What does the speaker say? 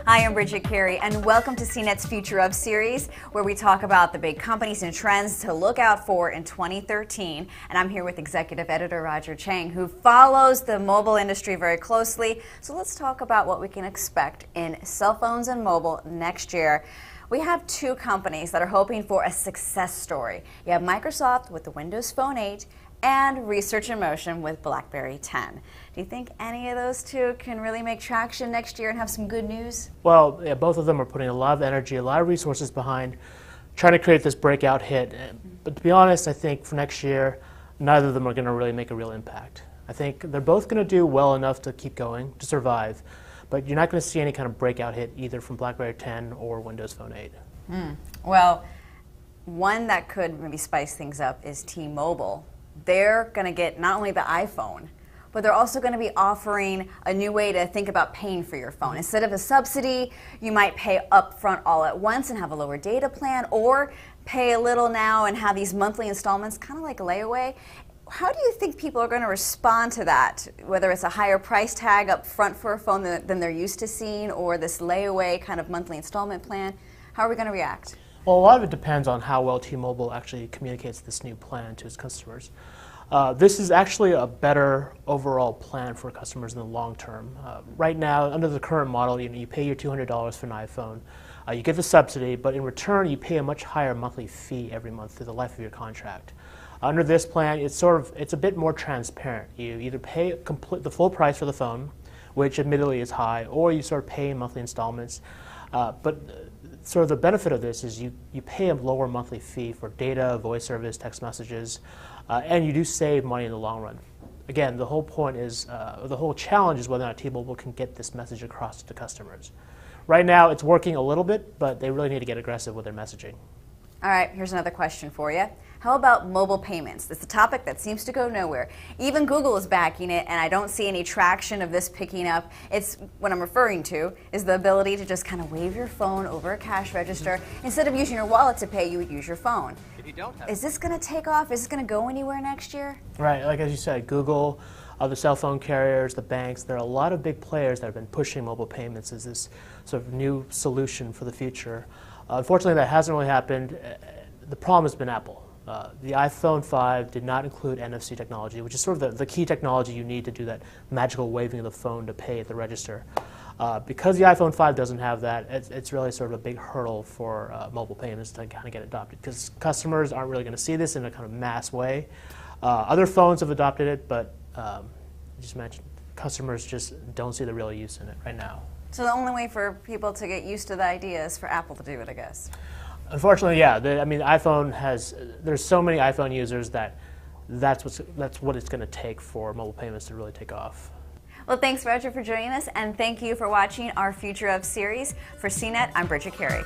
Hi, I'm Bridget Carey, and welcome to CNET's Future Of series, where we talk about the big companies and trends to look out for in 2013. And I'm here with Executive Editor Roger Chang, who follows the mobile industry very closely. So let's talk about what we can expect in cell phones and mobile next year. We have two companies that are hoping for a success story. You have Microsoft with the Windows Phone 8 and Research in Motion with BlackBerry 10. Do you think any of those two can really make traction next year and have some good news? Well, yeah, both of them are putting a lot of energy, a lot of resources behind trying to create this breakout hit. But to be honest, I think for next year, neither of them are going to really make a real impact. I think they're both going to do well enough to keep going, to survive, but you're not going to see any kind of breakout hit either from BlackBerry 10 or Windows Phone 8. Well, one that could maybe spice things up is T-Mobile. They're going to get not only the iPhone, but they're also going to be offering a new way to think about paying for your phone. Instead of a subsidy, you might pay upfront all at once and have a lower data plan, or pay a little now and have these monthly installments, kind of like a layaway. How do you think people are going to respond to that, whether it's a higher price tag up front for a phone than they're used to seeing, or this layaway kind of monthly installment plan? How are we going to react? Well, a lot of it depends on how well T-Mobile actually communicates this new plan to its customers. This is actually a better overall plan for customers in the long term. Right now, under the current model, you pay your $200 for an iPhone. You get the subsidy, but in return, you pay a much higher monthly fee every month through the life of your contract. Under this plan, it's a bit more transparent. You either pay the full price for the phone, which admittedly is high, or you sort of pay in monthly installments. But sort of the benefit of this is you pay a lower monthly fee for data, voice service, text messages, and you do save money in the long run. Again, the whole point is, the whole challenge is whether or not T-Mobile can get this message across to customers. Right now, it's working a little bit, but they really need to get aggressive with their messaging. All right, here's another question for you. How about mobile payments? It's a topic that seems to go nowhere. Even Google is backing it, and I don't see any traction of this picking up. It's what I'm referring to is the ability to just kind of wave your phone over a cash register. Instead of using your wallet to pay, you would use your phone. If you don't have Is this going to take off? Is this going to go anywhere next year? Right, like as you said, Google, the cell phone carriers, the banks, there are a lot of big players that have been pushing mobile payments as this sort of new solution for the future. Unfortunately, that hasn't really happened. The problem has been Apple. The iPhone 5 did not include NFC technology, which is sort of the key technology you need to do that magical waving of the phone to pay at the register. Because the iPhone 5 doesn't have that, it's really sort of a big hurdle for mobile payments to kind of get adopted, because customers aren't really going to see this in a kind of mass way. Other phones have adopted it, but just mentioned, customers just don't see the real use in it right now. So the only way for people to get used to the idea is for Apple to do it, I guess. Unfortunately, yeah. I mean, there's so many iPhone users that's what it's going to take for mobile payments to really take off. Well, thanks, Roger, for joining us, and thank you for watching our Future Of series. For CNET, I'm Bridget Carey.